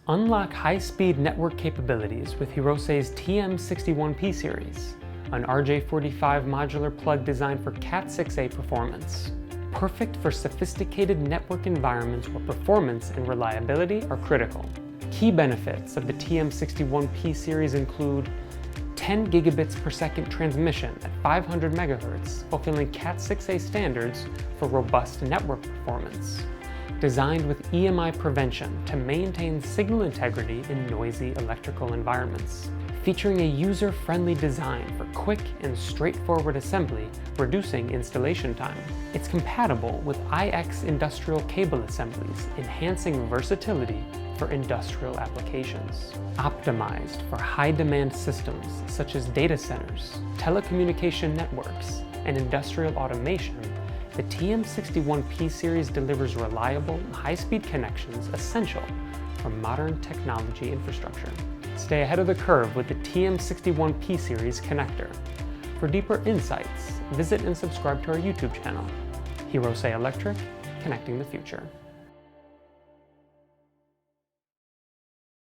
Unlock high-speed network capabilities with Hirose's TM61P Series, an RJ45 Modular Plug designed for Cat.6A performance. Perfect for sophisticated network environments where performance and reliability are critical. Key benefits of the TM61P Series include 10 gigabits per second transmission at 500 MHz, fulfilling Cat.6A standards for robust network performance. Designed with EMI prevention to maintain signal integrity in noisy electrical environments. Featuring a user-friendly design for quick and straightforward assembly, reducing installation time. It's compatible with IX industrial cable assemblies, enhancing versatility for industrial applications. Optimized for high-demand systems such as data centers, telecommunication networks, and industrial automation, the TM61P Series delivers reliable, high-speed connections essential for modern technology infrastructure. Stay ahead of the curve with the TM61P Series connector. For deeper insights, visit and subscribe to our YouTube channel, Hirose Electric, Connecting the Future.